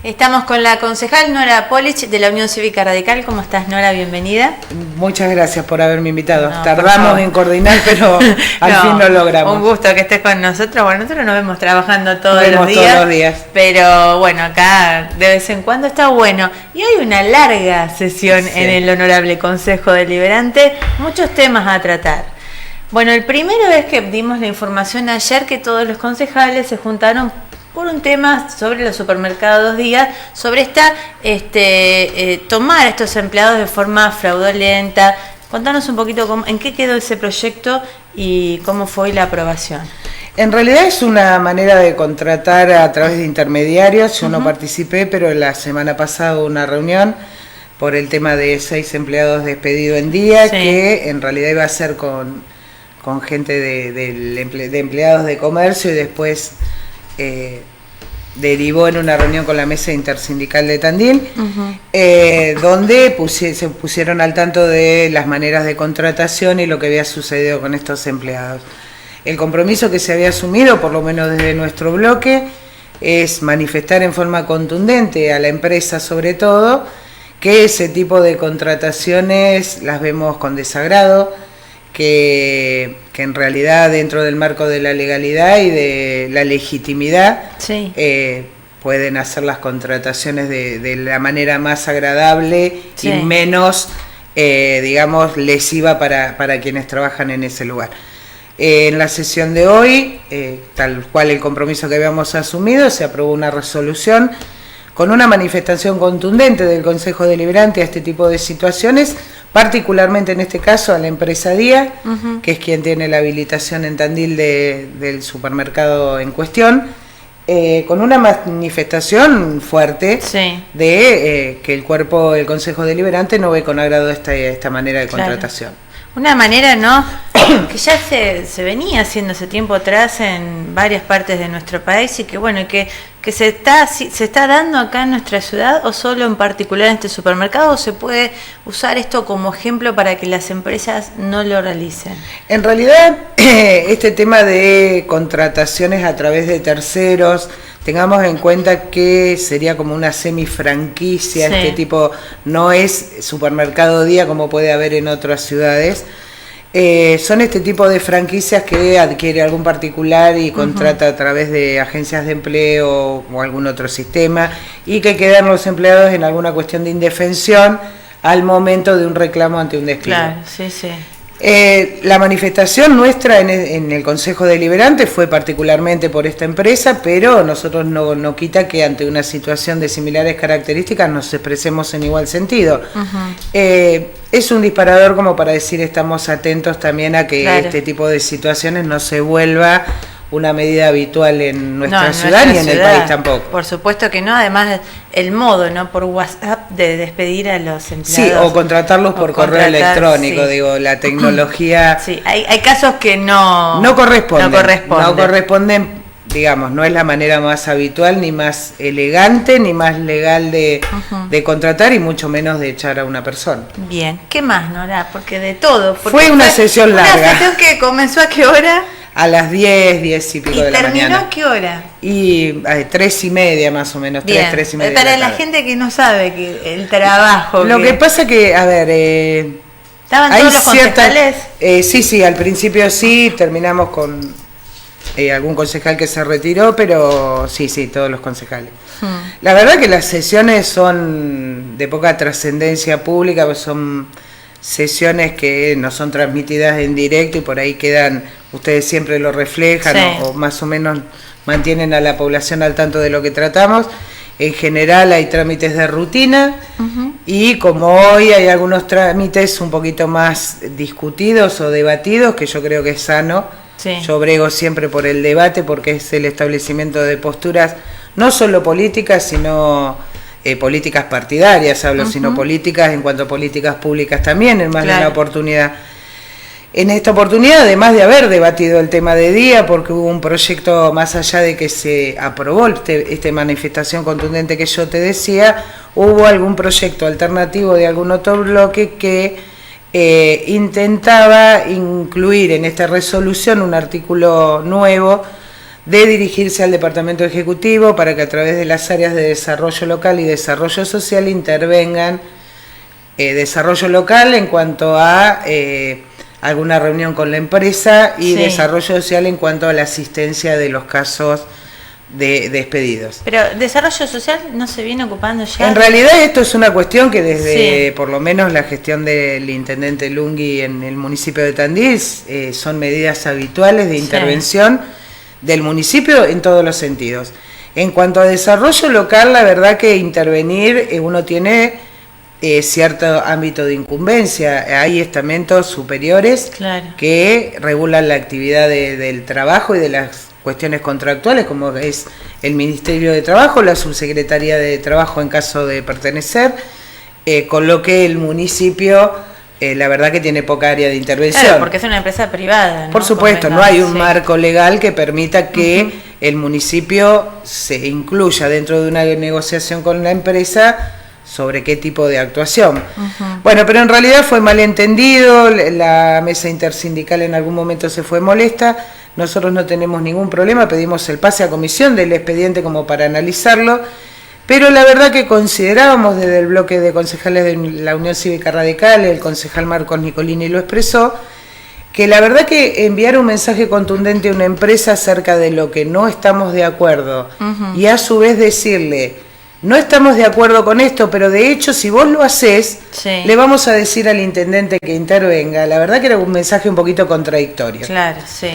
Estamos con la concejal Nora Polich de la Unión Cívica Radical. ¿Cómo estás, Nora? Bienvenida. Muchas gracias por haberme invitado. Tardamos en coordinar, pero al fin lo logramos. Un gusto que estés con nosotros. Bueno, nosotros nos vemos trabajando todos los días. Pero bueno, acá de vez en cuando está bueno. Y hay una larga sesión en el Honorable Consejo Deliberante. Muchos temas a tratar. Bueno, el primero es que dimos la información ayer que todos los concejales se juntaron por un tema sobre los supermercados días, sobre tomar a estos empleados de forma fraudulenta. Contanos un poquito en qué quedó ese proyecto y cómo fue la aprobación. En realidad es una manera de contratar a través de intermediarios. Yo no participé, pero la semana pasada hubo una reunión por el tema de 6 empleados despedidos en día, que en realidad iba a ser con gente de empleados de comercio y después derivó en una reunión con la mesa intersindical de Tandil, donde se pusieron al tanto de las maneras de contratación y lo que había sucedido con estos empleados. El compromiso que se había asumido, por lo menos desde nuestro bloque, es manifestar en forma contundente a la empresa, sobre todo, que ese tipo de contrataciones las vemos con desagrado, que en realidad dentro del marco de la legalidad y de la legitimidad pueden hacer las contrataciones de la manera más agradable y menos, digamos, lesiva para quienes trabajan en ese lugar. En la sesión de hoy, tal cual el compromiso que habíamos asumido, se aprobó una resolución con una manifestación contundente del Consejo Deliberante a este tipo de situaciones, particularmente en este caso a la empresa Día, que es quien tiene la habilitación en Tandil del supermercado en cuestión, con una manifestación fuerte de que el Consejo Deliberante no ve con agrado esta manera de contratación. Una manera, ¿no?, que ya se venía haciendo hace tiempo atrás en varias partes de nuestro país y que bueno, que se está dando acá en nuestra ciudad, o solo en particular en este supermercado, o se puede usar esto como ejemplo para que las empresas no lo realicen. En realidad, este tema de contrataciones a través de terceros, tengamos en cuenta que sería como una semifranquicia, este tipo, no es supermercado día como puede haber en otras ciudades. Son este tipo de franquicias que adquiere algún particular y contrata a través de agencias de empleo o algún otro sistema, y que quedan los empleados en alguna cuestión de indefensión al momento de un reclamo ante un despido. Claro, La manifestación nuestra en el Consejo Deliberante fue particularmente por esta empresa, pero nosotros no quita que ante una situación de similares características nos expresemos en igual sentido. Es un disparador como para decir estamos atentos también a que este tipo de situaciones no se vuelva una medida habitual en nuestra ciudad ni en el país tampoco. Por supuesto que no, además el modo, ¿no?, por WhatsApp de despedir a los empleados. Sí, o contratarlos por correo electrónico, digo, la tecnología. Sí, hay casos que no corresponden, digamos, no es la manera más habitual, ni más elegante, ni más legal de contratar, y mucho menos de echar a una persona. Bien, ¿qué más, Nora? Porque de todo. Fue una sesión larga. ¿Una sesión que comenzó a qué hora? A las 10 y pico de la mañana. ¿Y terminó a qué hora? Y a 3:30 más o menos, 3 y media. Para la gente que no sabe que el trabajo. Lo que pasa que, a ver, ¿estaban todos los concejales? Sí, al principio sí, terminamos con algún concejal que se retiró, pero sí, todos los concejales. La verdad que las sesiones son de poca trascendencia pública, pues son sesiones que no son transmitidas en directo y por ahí quedan, ustedes siempre lo reflejan o más o menos mantienen a la población al tanto de lo que tratamos. En general hay trámites de rutina y como hoy hay algunos trámites un poquito más discutidos o debatidos, que yo creo que es sano. Yo brego siempre por el debate porque es el establecimiento de posturas no solo políticas, sino políticas partidarias, sino políticas en cuanto a políticas públicas también, en más de una oportunidad. En esta oportunidad, además de haber debatido el tema de día, porque hubo un proyecto más allá de que se aprobó esta manifestación contundente que yo te decía, hubo algún proyecto alternativo de algún otro bloque que intentaba incluir en esta resolución un artículo nuevo de dirigirse al Departamento Ejecutivo para que a través de las áreas de desarrollo local y desarrollo social intervengan desarrollo local en cuanto a alguna reunión con la empresa y desarrollo social en cuanto a la asistencia de los casos de despedidos. Pero desarrollo social no se viene ocupando ya. En realidad esto es una cuestión que desde por lo menos la gestión del intendente Lungui en el municipio de Tandil son medidas habituales de intervención del municipio en todos los sentidos. En cuanto a desarrollo local, la verdad que intervenir uno tiene cierto ámbito de incumbencia. Hay estamentos superiores que regulan la actividad del trabajo y de las cuestiones contractuales, como es el Ministerio de Trabajo, la Subsecretaría de Trabajo en caso de pertenecer, con lo que el municipio, la verdad que tiene poca área de intervención. Claro, porque es una empresa privada, ¿no? Por supuesto, no hay un marco legal que permita que el municipio se incluya dentro de una negociación con la empresa sobre qué tipo de actuación. Bueno, pero en realidad fue malentendido, la mesa intersindical en algún momento se fue molesta, nosotros no tenemos ningún problema, pedimos el pase a comisión del expediente como para analizarlo, pero la verdad que considerábamos desde el bloque de concejales de la Unión Cívica Radical, el concejal Marcos Nicolini lo expresó, que la verdad que enviar un mensaje contundente a una empresa acerca de lo que no estamos de acuerdo y a su vez decirle, no estamos de acuerdo con esto, pero de hecho si vos lo hacés, le vamos a decir al intendente que intervenga. La verdad que era un mensaje un poquito contradictorio. Claro, sí.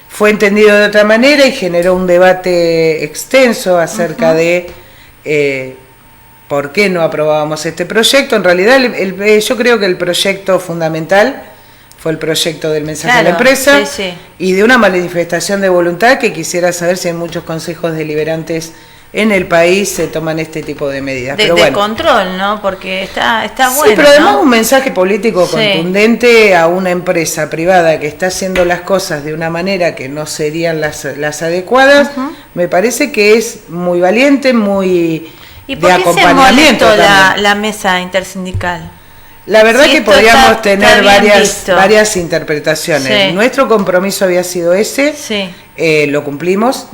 Fue entendido de otra manera y generó un debate extenso acerca de por qué no aprobábamos este proyecto. En realidad yo creo que el proyecto fundamental fue el proyecto del mensaje a la empresa y de una manifestación de voluntad que quisiera saber si en muchos consejos deliberantes en el país se toman este tipo de medidas. Pero bueno, de control, ¿no? Porque está bueno. Sí, pero además un mensaje político contundente a una empresa privada que está haciendo las cosas de una manera que no serían las adecuadas, me parece que es muy valiente, muy de acompañamiento. ¿Y por qué se molestó la mesa intersindical? La verdad que podríamos tener varias interpretaciones. Nuestro compromiso había sido ese, lo cumplimos.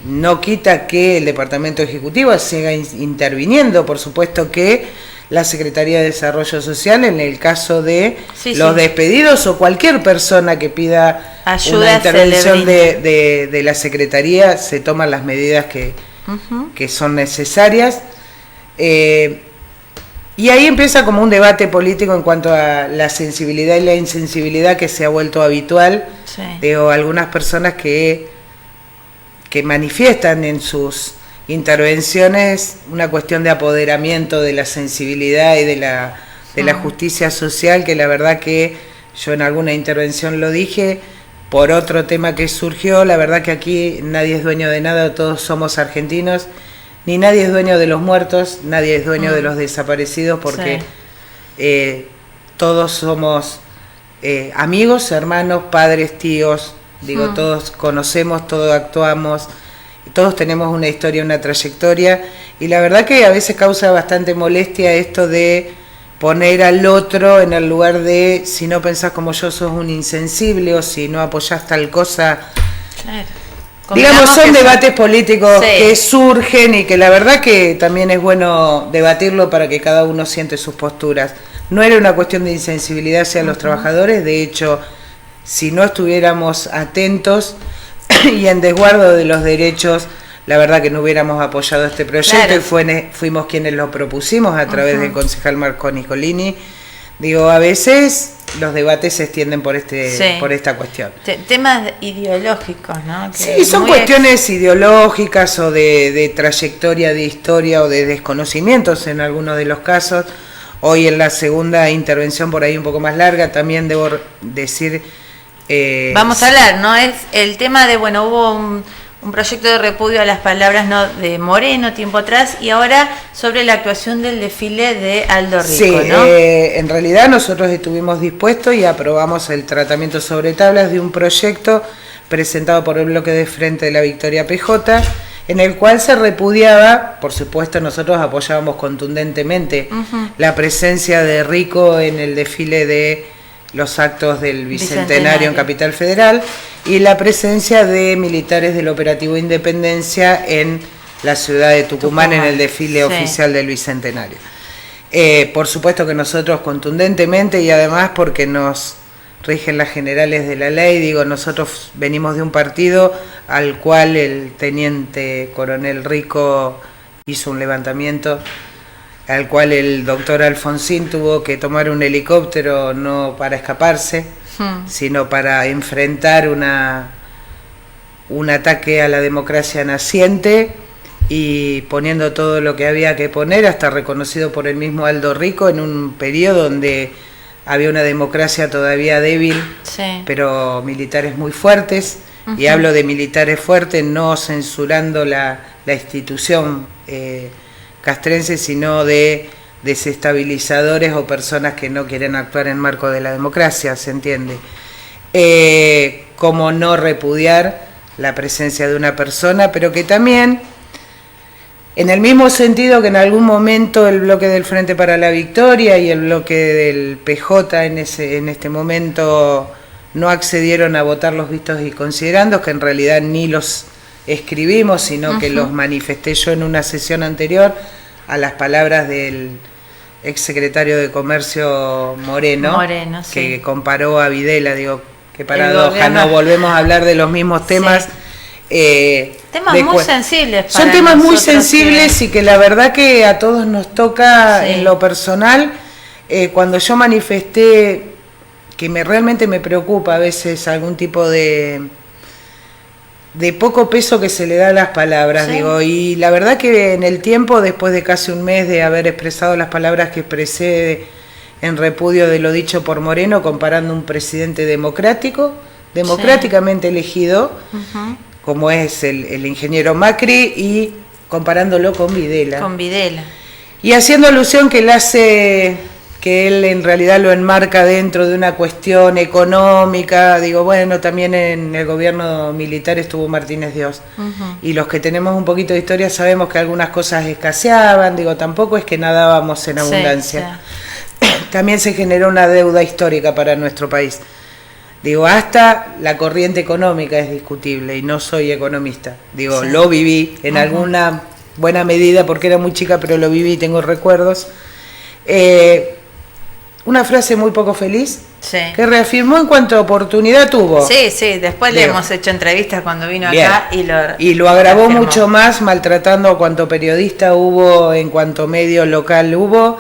No quita que el Departamento Ejecutivo siga interviniendo, por supuesto que la Secretaría de Desarrollo Social en el caso de los despedidos o cualquier persona que pida una intervención de la Secretaría, se toman las medidas que son necesarias. Y ahí empieza como un debate político en cuanto a la sensibilidad y la insensibilidad que se ha vuelto habitual de algunas personas que manifiestan en sus intervenciones una cuestión de apoderamiento de la sensibilidad y de la justicia social, que la verdad que yo en alguna intervención lo dije, por otro tema que surgió, la verdad que aquí nadie es dueño de nada, todos somos argentinos, ni nadie es dueño de los muertos, nadie es dueño de los desaparecidos, porque todos somos amigos, hermanos, padres, tíos, todos conocemos, todos actuamos, todos tenemos una historia, una trayectoria, y la verdad que a veces causa bastante molestia esto de poner al otro en el lugar de, si no pensás como yo sos un insensible, o si no apoyás tal cosa. Claro. Digamos, son debates políticos que surgen y que la verdad que también es bueno debatirlo para que cada uno siente sus posturas. No era una cuestión de insensibilidad hacia los trabajadores, de hecho, si no estuviéramos atentos y en desguardo de los derechos, la verdad que no hubiéramos apoyado este proyecto y fuimos quienes lo propusimos a través del concejal Marco Nicolini. Digo, a veces los debates se extienden por esta cuestión. Temas ideológicos, ¿no? Que son cuestiones ideológicas o de trayectoria, de historia o de desconocimientos en algunos de los casos. Hoy en la segunda intervención, por ahí un poco más larga, también debo decir... Vamos a hablar, ¿no? Es el tema de, hubo un proyecto de repudio a las palabras de Moreno tiempo atrás y ahora sobre la actuación del desfile de Aldo Rico, ¿no? En realidad nosotros estuvimos dispuestos y aprobamos el tratamiento sobre tablas de un proyecto presentado por el bloque de Frente de la Victoria PJ, en el cual se repudiaba, por supuesto nosotros apoyábamos contundentemente la presencia de Rico en el desfile de los actos del Bicentenario en Capital Federal y la presencia de militares del Operativo Independencia en la ciudad de Tucumán. En el desfile oficial del Bicentenario. Por supuesto que nosotros contundentemente, y además porque nos rigen las generales de la ley, digo, nosotros venimos de un partido al cual el teniente coronel Rico hizo un levantamiento, al cual el doctor Alfonsín tuvo que tomar un helicóptero no para escaparse, sino para enfrentar un ataque a la democracia naciente, y poniendo todo lo que había que poner, hasta reconocido por el mismo Aldo Rico, en un periodo donde había una democracia todavía débil, pero militares muy fuertes, y hablo de militares fuertes no censurando la institución castrense, sino de desestabilizadores o personas que no quieren actuar en marco de la democracia, ¿se entiende? Como no repudiar la presencia de una persona, pero que también, en el mismo sentido que en algún momento el bloque del Frente para la Victoria y el bloque del PJ en este momento no accedieron a votar los vistos y considerandos, que en realidad ni los escribimos, sino que los manifesté yo en una sesión anterior a las palabras del exsecretario de Comercio Moreno, que comparó a Videla. Digo, qué paradoja, no volvemos a hablar de los mismos temas. Temas muy sensibles. Son temas muy sensibles y que la verdad que a todos nos toca en lo personal. Cuando yo manifesté que realmente me preocupa a veces algún tipo de poco peso que se le da a las palabras, digo, y la verdad que en el tiempo, después de casi un mes de haber expresado las palabras que expresé en repudio de lo dicho por Moreno, comparando un presidente democráticamente elegido, como es el ingeniero Macri, y comparándolo con Videla. Y haciendo alusión que él en realidad lo enmarca dentro de una cuestión económica. Digo, bueno, también en el gobierno militar estuvo Martínez Dios. Y los que tenemos un poquito de historia sabemos que algunas cosas escaseaban, digo, tampoco es que nadábamos en abundancia. También se generó una deuda histórica para nuestro país. Digo, hasta la corriente económica es discutible, y no soy economista. Digo, lo viví en alguna buena medida porque era muy chica, pero lo viví y tengo recuerdos. Una frase muy poco feliz, que reafirmó en cuanto a oportunidad tuvo. Después le hemos hecho entrevistas cuando vino acá y lo agravó mucho más, maltratando a cuanto periodista hubo, en cuanto medio local hubo,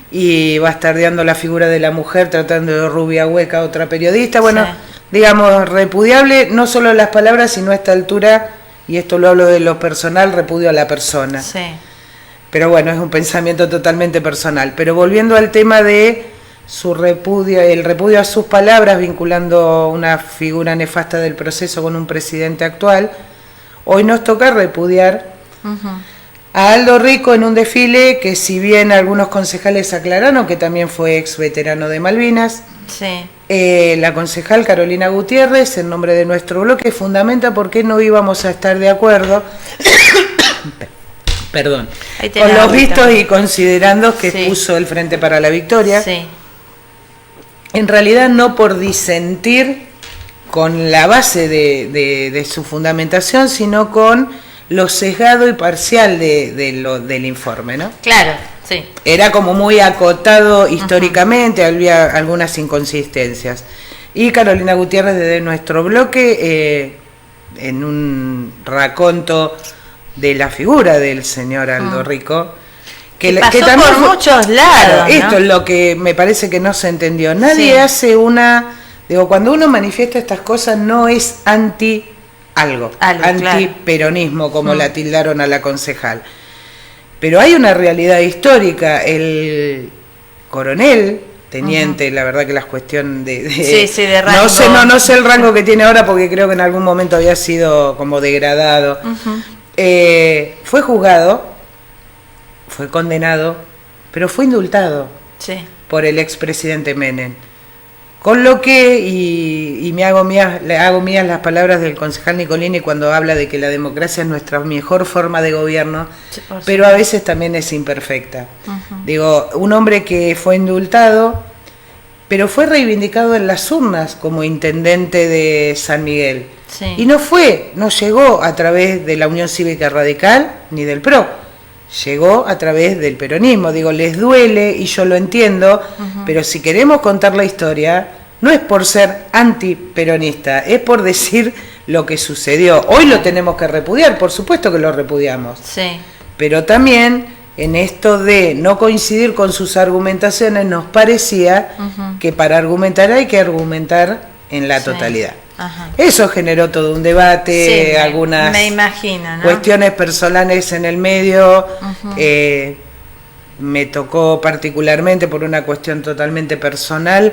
y bastardeando la figura de la mujer, tratando de rubia hueca a otra periodista. Bueno, digamos, repudiable no solo las palabras, sino a esta altura, y esto lo hablo de lo personal, repudio a la persona. Pero bueno, es un pensamiento totalmente personal. Pero volviendo al tema de su repudio, el repudio a sus palabras, vinculando una figura nefasta del proceso con un presidente actual, hoy nos toca repudiar a Aldo Rico en un desfile que, si bien algunos concejales aclararon que también fue ex veterano de Malvinas, la concejal Carolina Gutiérrez, en nombre de nuestro bloque, fundamenta por qué no íbamos a estar de acuerdo con los vistos y considerandos que puso el Frente para la Victoria. En realidad no por disentir con la base de su fundamentación, sino con lo sesgado y parcial del informe, ¿no? Era como muy acotado históricamente, había algunas inconsistencias. Y Carolina Gutiérrez, desde nuestro bloque, en un raconto de la figura del señor Aldo Rico, que también por muchos lados, ¿no? Esto es lo que me parece que no se entendió. Nadie hace cuando uno manifiesta estas cosas, no es antiperonismo, como la tildaron a la concejal. Pero hay una realidad histórica. El coronel, teniente, la verdad que la cuestión de rango. No sé el rango que tiene ahora, porque creo que en algún momento había sido como degradado. Fue juzgado, fue condenado, pero fue indultado por el expresidente Menem. Con lo que, y le hago mías las palabras del concejal Nicolini cuando habla de que la democracia es nuestra mejor forma de gobierno, pero a veces también es imperfecta. Digo, un hombre que fue indultado, pero fue reivindicado en las urnas como intendente de San Miguel. Sí. Y no llegó a través de la Unión Cívica Radical ni del PRO, llegó a través del peronismo. Digo, les duele y yo lo entiendo, pero si queremos contar la historia, no es por ser antiperonista, es por decir lo que sucedió. Hoy lo tenemos que repudiar, por supuesto que lo repudiamos. Sí. Pero también en esto de no coincidir con sus argumentaciones, nos parecía que para argumentar hay que argumentar en la totalidad. Ajá. Eso generó todo un debate, algunas me imagino, ¿no? cuestiones personales en el medio. Me tocó particularmente por una cuestión totalmente personal.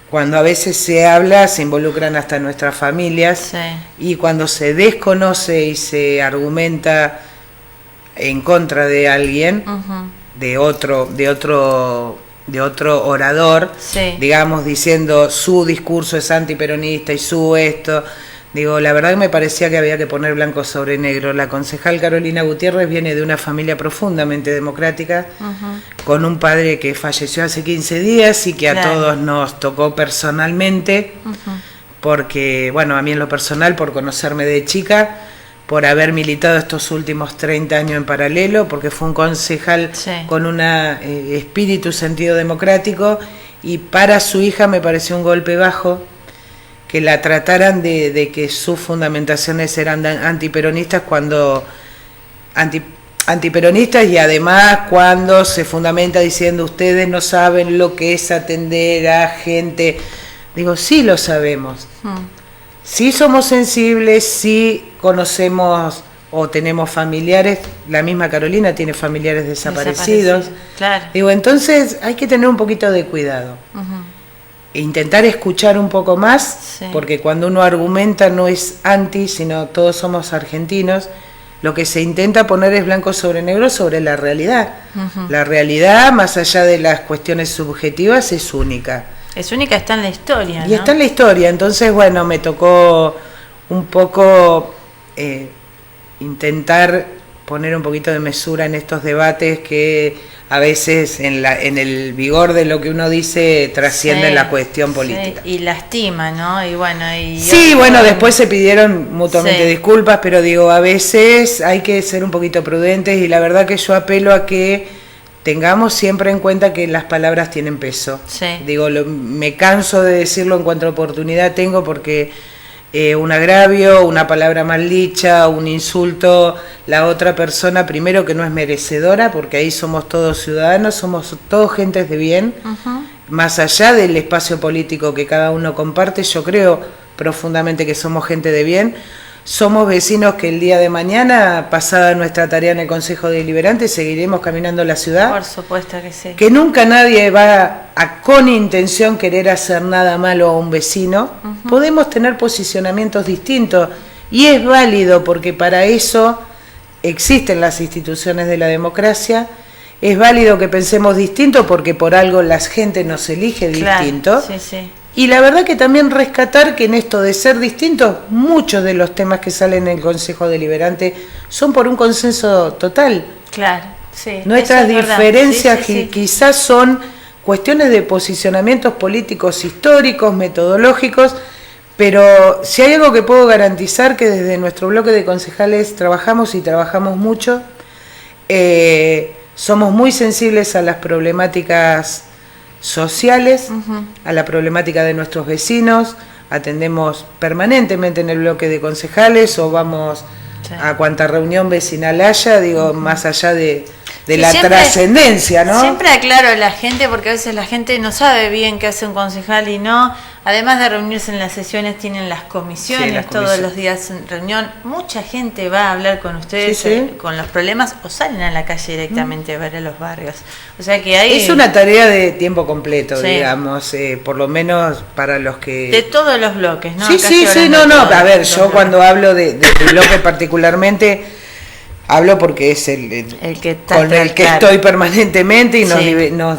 Cuando a veces se habla, se involucran hasta nuestras familias, y cuando se desconoce y se argumenta en contra de alguien, de otro orador, digamos, diciendo su discurso es antiperonista y su esto, digo, la verdad que me parecía que había que poner blanco sobre negro. La concejal Carolina Gutiérrez viene de una familia profundamente democrática, con un padre que falleció hace 15 días y que a todos nos tocó personalmente, porque, bueno, a mí en lo personal, por conocerme de chica, por haber militado estos últimos 30 años en paralelo, porque fue un concejal con un espíritu, sentido democrático, y para su hija me pareció un golpe bajo que la trataran de que sus fundamentaciones eran antiperonistas, cuando antiperonistas, y además cuando se fundamenta diciendo ustedes no saben lo que es atender a gente. Digo, sí lo sabemos. Sí somos sensibles, sí conocemos o tenemos familiares. La misma Carolina tiene familiares desaparecidos. Claro. Digo, entonces hay que tener un poquito de cuidado. E intentar escuchar un poco más, porque cuando uno argumenta no es anti, sino todos somos argentinos. Lo que se intenta poner es blanco sobre negro sobre la realidad. La realidad, más allá de las cuestiones subjetivas, es única. Es única, está en la historia, ¿no? Y está en la historia. Entonces, bueno, me tocó un poco intentar poner un poquito de mesura en estos debates que a veces en el vigor de lo que uno dice trasciende la cuestión política. Y lastima, ¿no? Y bueno, después se pidieron mutuamente disculpas, pero digo, a veces hay que ser un poquito prudentes, y la verdad que yo apelo a que tengamos siempre en cuenta que las palabras tienen peso. Digo, me canso de decirlo en cuanto a oportunidad tengo, porque un agravio, una palabra mal dicha, un insulto, la otra persona, primero que no es merecedora, porque ahí somos todos ciudadanos, somos todos gentes de bien, más allá del espacio político que cada uno comparte. Yo creo profundamente que somos gente de bien. Somos vecinos que el día de mañana, pasada nuestra tarea en el Consejo Deliberante, seguiremos caminando la ciudad. Por supuesto que sí. Que nunca nadie va con intención querer hacer nada malo a un vecino. Podemos tener posicionamientos distintos y es válido, porque para eso existen las instituciones de la democracia. Es válido que pensemos distinto, porque por algo la gente nos elige distinto. Claro, Y la verdad que también rescatar que en esto de ser distintos, muchos de los temas que salen en el Consejo Deliberante son por un consenso total. Claro, sí. Nuestras diferencias quizás son cuestiones de posicionamientos políticos históricos, metodológicos, pero si hay algo que puedo garantizar, que desde nuestro bloque de concejales trabajamos y trabajamos mucho, somos muy sensibles a las problemáticas sociales, a la problemática de nuestros vecinos. Atendemos permanentemente en el bloque de concejales, o vamos a cuanta reunión vecinal haya, digo, más allá de la trascendencia, ¿no? Siempre aclaro a la gente, porque a veces la gente no sabe bien qué hace un concejal y no. Además de reunirse en las sesiones, tienen las comisiones, todos los días en reunión. Mucha gente va a hablar con ustedes con los problemas, o salen a la calle directamente a ver a los barrios. O sea que hay... Es una tarea de tiempo completo, digamos, por lo menos para los que... De todos los bloques, ¿no? A ver, yo cuando hablo de bloque particularmente, hablo porque es el que está con el que estoy permanentemente, y nos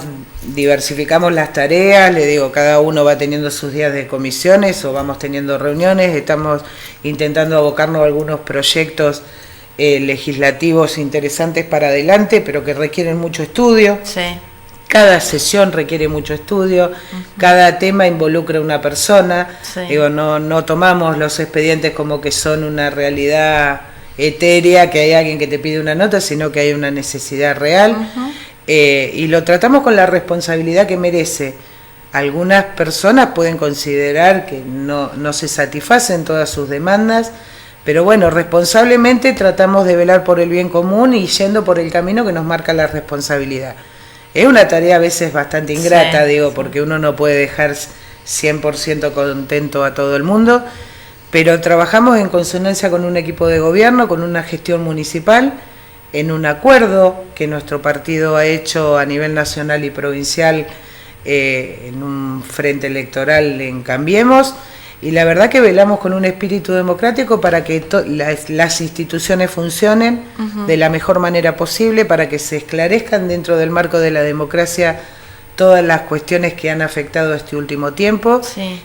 diversificamos las tareas. Le digo, cada uno va teniendo sus días de comisiones o vamos teniendo reuniones. Estamos intentando abocarnos a algunos proyectos legislativos interesantes para adelante, pero que requieren mucho estudio. cada sesión requiere mucho estudio, cada tema involucra a una persona, digo, no tomamos los expedientes como que son una realidad etérea, que hay alguien que te pide una nota, sino que hay una necesidad real, y lo tratamos con la responsabilidad que merece. Algunas personas pueden considerar que no se satisfacen todas sus demandas, pero bueno, responsablemente tratamos de velar por el bien común y yendo por el camino que nos marca la responsabilidad. Es una tarea a veces bastante ingrata, porque uno no puede dejar 100% contento a todo el mundo, pero trabajamos en consonancia con un equipo de gobierno, con una gestión municipal, en un acuerdo que nuestro partido ha hecho a nivel nacional y provincial, en un frente electoral en Cambiemos, y la verdad que velamos con un espíritu democrático para que las instituciones funcionen de la mejor manera posible, para que se esclarezcan dentro del marco de la democracia todas las cuestiones que han afectado este último tiempo,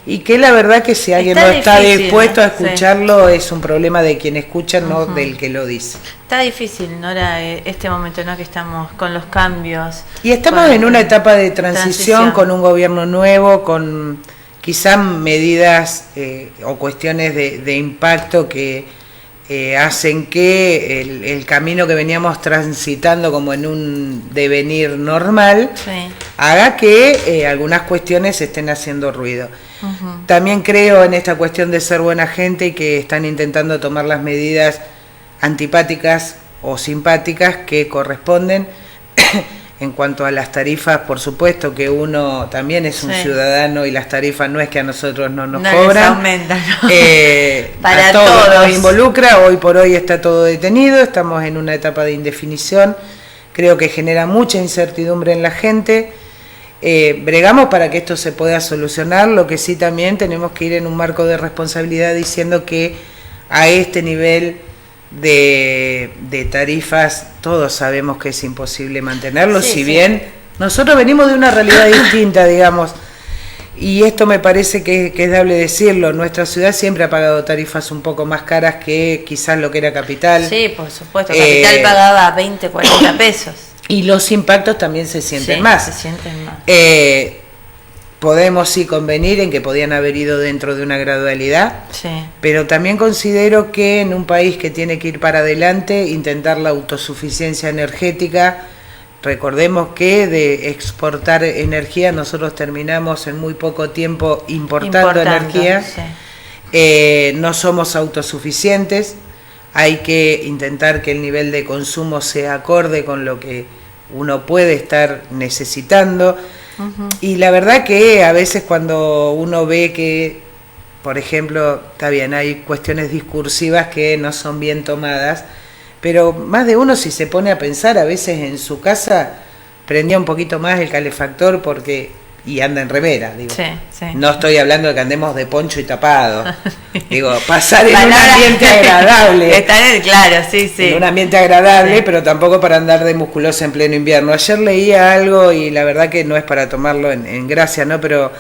y que la verdad que si alguien no está dispuesto a escucharlo, es un problema de quien escucha, no del que lo dice. Está difícil, Nora, este momento, ¿no?, que estamos con los cambios. Y estamos en una etapa de transición con un gobierno nuevo, con quizás medidas o cuestiones de impacto que hacen que el camino que veníamos transitando como en un devenir normal haga que algunas cuestiones estén haciendo ruido. También creo en esta cuestión de ser buena gente y que están intentando tomar las medidas antipáticas o simpáticas que corresponden. En cuanto a las tarifas, por supuesto que uno también es un ciudadano y las tarifas no es que a nosotros no nos cobran. Les aumentan, ¿no? Para todos nos involucra, hoy por hoy está todo detenido, estamos en una etapa de indefinición, creo que genera mucha incertidumbre en la gente. Bregamos para que esto se pueda solucionar, lo que sí también tenemos que ir en un marco de responsabilidad diciendo que a este nivel de tarifas todos sabemos que es imposible mantenerlo, si bien nosotros venimos de una realidad distinta, digamos, y esto me parece que es dable decirlo. Nuestra ciudad siempre ha pagado tarifas un poco más caras que quizás lo que era Capital. Sí, por supuesto, Capital pagaba 20, 40 pesos. Y los impactos también se sienten más. Se sienten más. Podemos convenir en que podían haber ido dentro de una gradualidad, pero también considero que en un país que tiene que ir para adelante, intentar la autosuficiencia energética. Recordemos que de exportar energía nosotros terminamos en muy poco tiempo importando energía. No somos autosuficientes, hay que intentar que el nivel de consumo sea acorde con lo que uno puede estar necesitando. Y la verdad que a veces cuando uno ve que, por ejemplo, está bien, hay cuestiones discursivas que no son bien tomadas, pero más de uno, si se pone a pensar, a veces en su casa prendía un poquito más el calefactor y anda en remera, digo. No estoy hablando de que andemos de poncho y tapado, digo, pasar en un ambiente agradable. En un ambiente agradable, pero tampoco para andar de musculosa en pleno invierno. Ayer leía algo y la verdad que no es para tomarlo en gracia, ¿no? Pero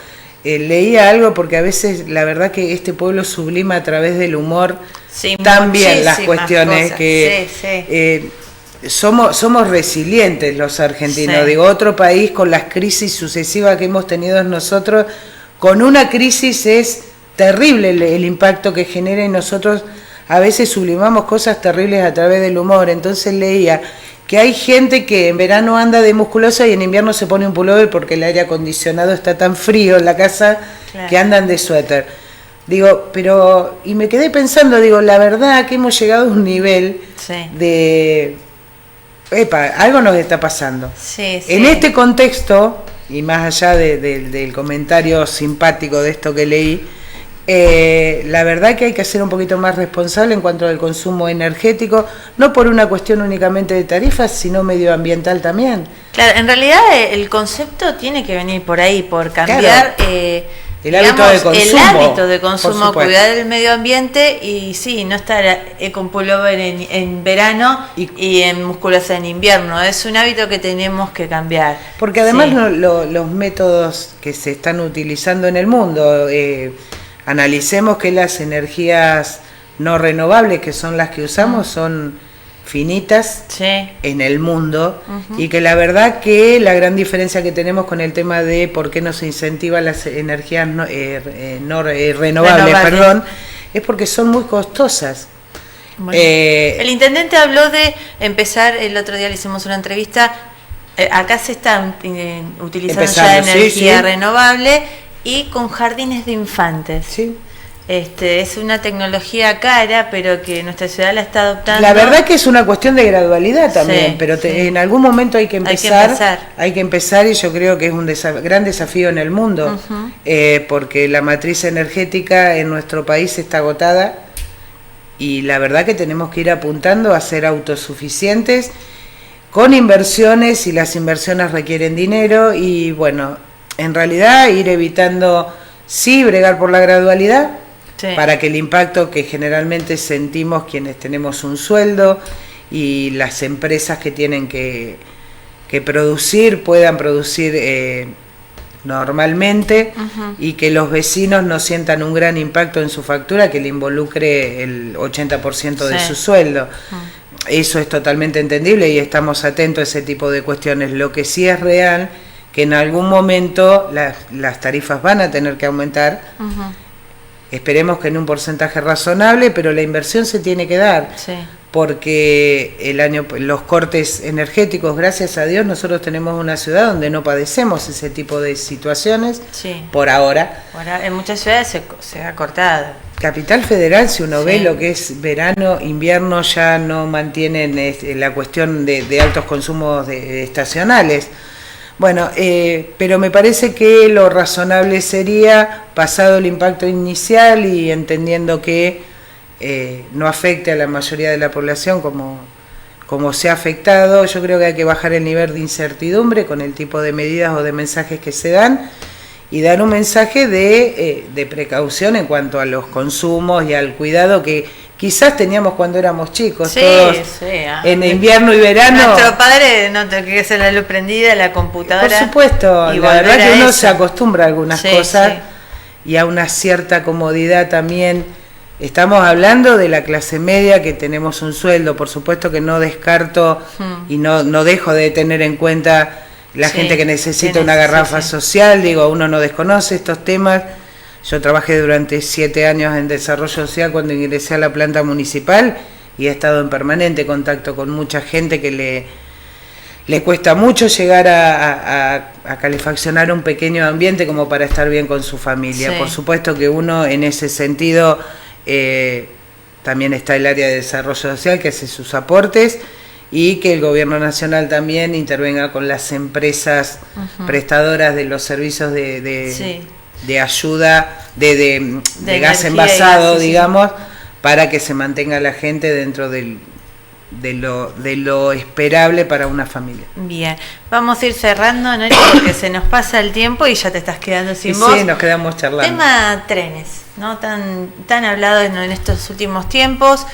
leía algo porque a veces la verdad que este pueblo sublima a través del humor también las cuestiones cosas. Que somos resilientes los argentinos. Digo, otro país con las crisis sucesivas que hemos tenido nosotros, con una crisis es terrible el impacto que genera, y nosotros a veces sublimamos cosas terribles a través del humor. Entonces leía que hay gente que en verano anda de musculosa y en invierno se pone un pullover porque el aire acondicionado está tan frío en la casa que andan de suéter. Digo, y me quedé pensando, la verdad que hemos llegado a un nivel de... algo nos está pasando. En este contexto, y más allá del comentario simpático de esto que leí, la verdad que hay que ser un poquito más responsable en cuanto al consumo energético, no por una cuestión únicamente de tarifas, sino medioambiental también. Claro, en realidad el concepto tiene que venir por ahí, por cambiar... El hábito de consumo, cuidar el medio ambiente y no estar con pullover en verano y en musculosa en invierno. Es un hábito que tenemos que cambiar. Porque además los métodos que se están utilizando en el mundo, analicemos que las energías no renovables, que son las que usamos, son finitas en el mundo, y que la verdad que la gran diferencia que tenemos con el tema de por qué no se incentivan las energías renovables, es porque son muy costosas. Bueno, el intendente habló de empezar, el otro día le hicimos una entrevista, acá se está utilizando ya energía renovable y con jardines de infantes. Sí. Es una tecnología cara, pero que nuestra ciudad la está adoptando. La verdad que es una cuestión de gradualidad también, pero en algún momento hay que empezar y yo creo que es un gran desafío en el mundo, porque la matriz energética en nuestro país está agotada y la verdad que tenemos que ir apuntando a ser autosuficientes con inversiones, y las inversiones requieren dinero, y bueno, en realidad ir evitando, sí, bregar por la gradualidad, para que el impacto que generalmente sentimos quienes tenemos un sueldo y las empresas que tienen que producir puedan producir normalmente, y que los vecinos no sientan un gran impacto en su factura que le involucre el 80% de su sueldo. Eso es totalmente entendible y estamos atentos a ese tipo de cuestiones. Lo que sí es real, que en algún momento las tarifas van a tener que aumentar. Esperemos que en un porcentaje razonable, pero la inversión se tiene que dar, porque los cortes energéticos, gracias a Dios, nosotros tenemos una ciudad donde no padecemos ese tipo de situaciones, por ahora. En muchas ciudades se ha cortado. Capital Federal, si uno ve lo que es verano, invierno, ya no mantienen la cuestión de altos consumos estacionales. Bueno, pero me parece que lo razonable sería, pasado el impacto inicial y entendiendo que no afecte a la mayoría de la población como se ha afectado, yo creo que hay que bajar el nivel de incertidumbre con el tipo de medidas o de mensajes que se dan, y dar un mensaje de precaución en cuanto a los consumos y al cuidado que quizás teníamos cuando éramos chicos, todos en invierno y verano. Nuestro padre no te quería hacer la luz prendida, la computadora. Por supuesto, la verdad que uno se acostumbra a algunas cosas y a una cierta comodidad también. Estamos hablando de la clase media, que tenemos un sueldo, por supuesto que no descarto y no dejo de tener en cuenta la gente que necesita una garrafa social, digo, uno no desconoce estos temas. Yo trabajé durante 7 años en desarrollo social cuando ingresé a la planta municipal y he estado en permanente contacto con mucha gente que le cuesta mucho llegar a calefaccionar un pequeño ambiente como para estar bien con su familia. Por supuesto que uno en ese sentido, también está el área de desarrollo social que hace sus aportes, y que el gobierno nacional también intervenga con las empresas prestadoras de los servicios de ayuda, de gas envasado, digamos, para que se mantenga la gente dentro de lo esperable para una familia. Bien, vamos a ir cerrando, Nori, porque se nos pasa el tiempo y ya te estás quedando sin voz. Sí, nos quedamos charlando. Tema trenes, ¿no? Tan hablado en estos últimos tiempos.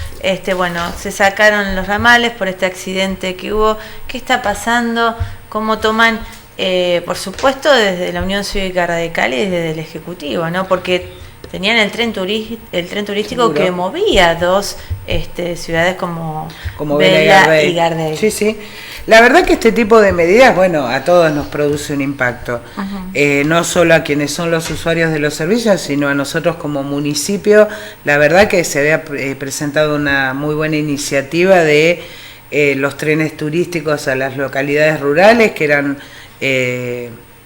Bueno, se sacaron los ramales por este accidente que hubo. ¿Qué está pasando? ¿Cómo toman? Por supuesto, desde la Unión Cívica Radical y desde el Ejecutivo, ¿no? Porque tenían el tren turístico que movía dos ciudades como Vela y Gardel. Sí. La verdad que este tipo de medidas, bueno, a todos nos produce un impacto. No solo a quienes son los usuarios de los servicios, sino a nosotros como municipio. La verdad que se había presentado una muy buena iniciativa de los trenes turísticos a las localidades rurales, que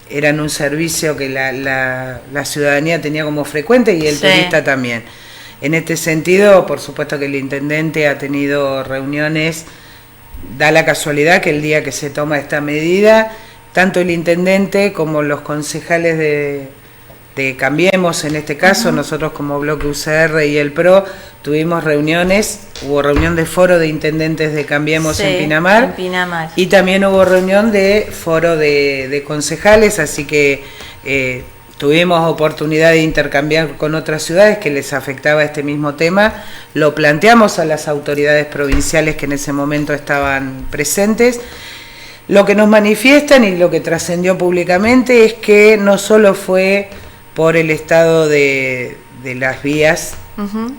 eran un servicio que la ciudadanía tenía como frecuente y el turista también. En este sentido, por supuesto que el intendente ha tenido reuniones. Da la casualidad que el día que se toma esta medida, tanto el intendente como los concejales de Cambiemos, en este caso, nosotros como Bloque UCR y el PRO, tuvimos reuniones, hubo reunión de foro de intendentes de Cambiemos en Pinamar, y también hubo reunión de foro de concejales, así que tuvimos oportunidad de intercambiar con otras ciudades que les afectaba este mismo tema, lo planteamos a las autoridades provinciales que en ese momento estaban presentes. Lo que nos manifiestan y lo que trascendió públicamente es que no solo fue por el estado de las vías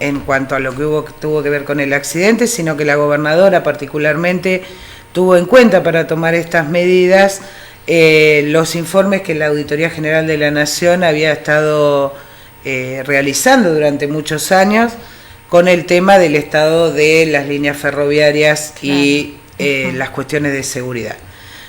en cuanto a lo que tuvo que ver con el accidente, sino que la gobernadora particularmente tuvo en cuenta para tomar estas medidas los informes que la Auditoría General de la Nación había estado realizando durante muchos años con el tema del estado de las líneas ferroviarias y las cuestiones de seguridad.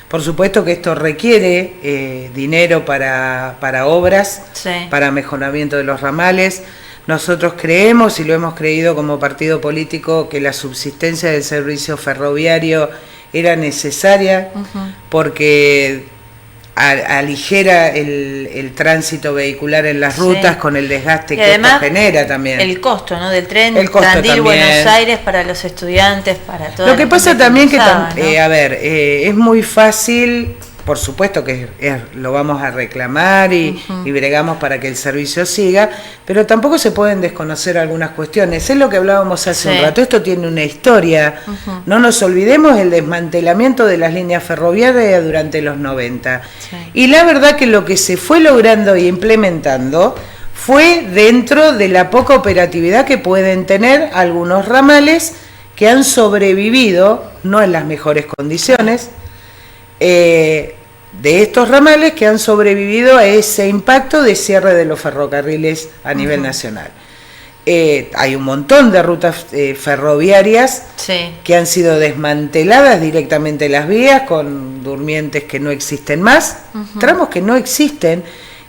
Por supuesto que esto requiere dinero para obras, para mejoramiento de los ramales. Nosotros creemos, y lo hemos creído como partido político, que la subsistencia del servicio ferroviario era necesaria porque aligera el tránsito vehicular en las rutas con el desgaste que esto genera también. El costo, ¿no?, del tren Tandil-Buenos Aires para los estudiantes, para todo. Lo que pasa también es muy fácil. Por supuesto que lo vamos a reclamar y bregamos para que el servicio siga, pero tampoco se pueden desconocer algunas cuestiones. Es lo que hablábamos hace un rato, esto tiene una historia. No nos olvidemos el desmantelamiento de las líneas ferroviarias durante los 90. Y la verdad que lo que se fue logrando y implementando fue dentro de la poca operatividad que pueden tener algunos ramales que han sobrevivido, no en las mejores condiciones, de estos ramales que han sobrevivido a ese impacto de cierre de los ferrocarriles a nivel nacional. Hay un montón de rutas ferroviarias que han sido desmanteladas directamente las vías con durmientes que no existen más, tramos que no existen,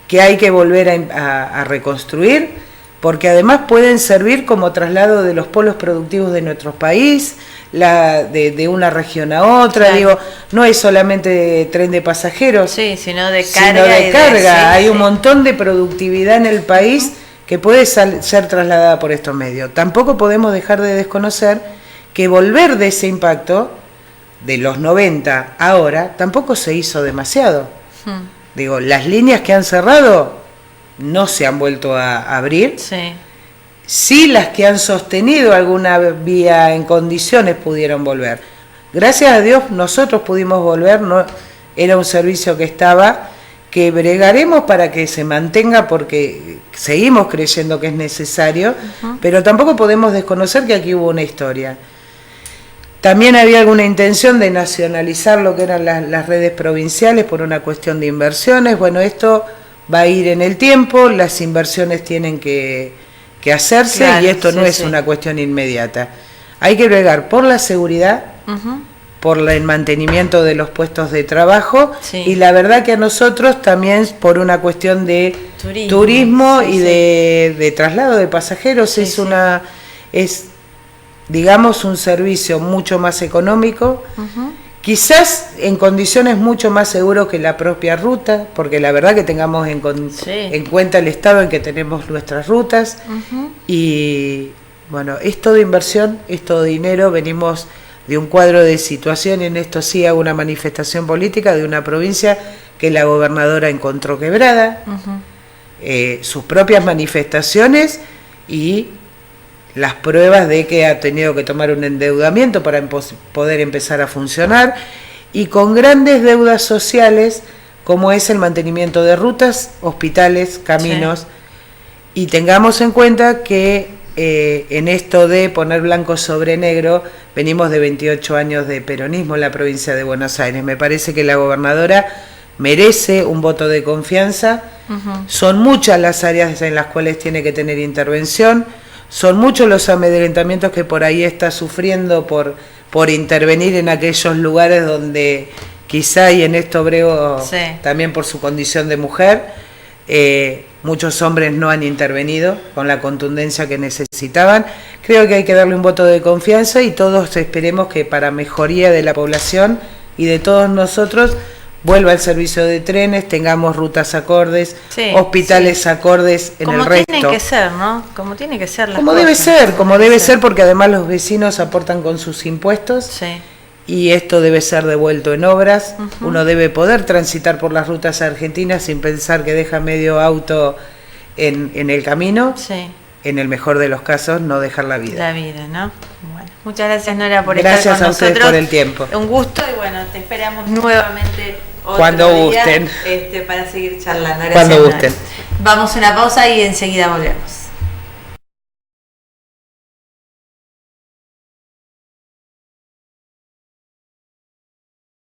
que hay que volver a reconstruir, porque además pueden servir como traslado de los polos productivos de nuestro país, de una región a otra, no es solamente tren de pasajeros, sino de carga. Hay un montón de productividad en el país que puede ser trasladada por estos medios. Tampoco podemos dejar de desconocer que volver de ese impacto de los 90 ahora tampoco se hizo demasiado. Las líneas que han cerrado no se han vuelto a abrir. Sí, las que han sostenido alguna vía en condiciones pudieron volver. Gracias a Dios nosotros pudimos volver, no era un servicio que bregaremos para que se mantenga porque seguimos creyendo que es necesario, pero tampoco podemos desconocer que aquí hubo una historia. También había alguna intención de nacionalizar lo que eran las redes provinciales por una cuestión de inversiones. Bueno, esto va a ir en el tiempo, las inversiones tienen que hacerse y esto no es una cuestión inmediata. Hay que bregar por la seguridad, por el mantenimiento de los puestos de trabajo y la verdad que a nosotros también por una cuestión de turismo y de traslado de pasajeros es digamos un servicio mucho más económico, quizás en condiciones mucho más seguras que la propia ruta, porque la verdad que tengamos en cuenta el estado en que tenemos nuestras rutas y bueno, esto de inversión, esto de dinero, venimos de un cuadro de situación y en esto sí hago una manifestación política de una provincia que la gobernadora encontró quebrada, sus propias manifestaciones y las pruebas de que ha tenido que tomar un endeudamiento para poder empezar a funcionar y con grandes deudas sociales como es el mantenimiento de rutas, hospitales, caminos y tengamos en cuenta que en esto de poner blanco sobre negro venimos de 28 años de peronismo en la provincia de Buenos Aires. Me parece que la gobernadora merece un voto de confianza, son muchas las áreas en las cuales tiene que tener intervención. Son muchos los amedrentamientos que por ahí está sufriendo por intervenir en aquellos lugares donde quizá, y en esto brego también por su condición de mujer, muchos hombres no han intervenido con la contundencia que necesitaban. Creo que hay que darle un voto de confianza y todos esperemos que para mejoría de la población y de todos nosotros vuelva el servicio de trenes, tengamos rutas acordes, hospitales acordes en el resto. Como tiene que ser, ¿no? Como tiene que ser. Como debe ser, porque además los vecinos aportan con sus impuestos y esto debe ser devuelto en obras. Uno debe poder transitar por las rutas argentinas sin pensar que deja medio auto en el camino. En el mejor de los casos, no dejar la vida. La vida, ¿no? Bueno, muchas gracias, Nora, por estar con nosotros. Gracias a ustedes por el tiempo. Un gusto y bueno, te esperamos nuevamente cuando gusten para seguir charlando. Gracias, cuando gusten. Vamos a una pausa y enseguida volvemos.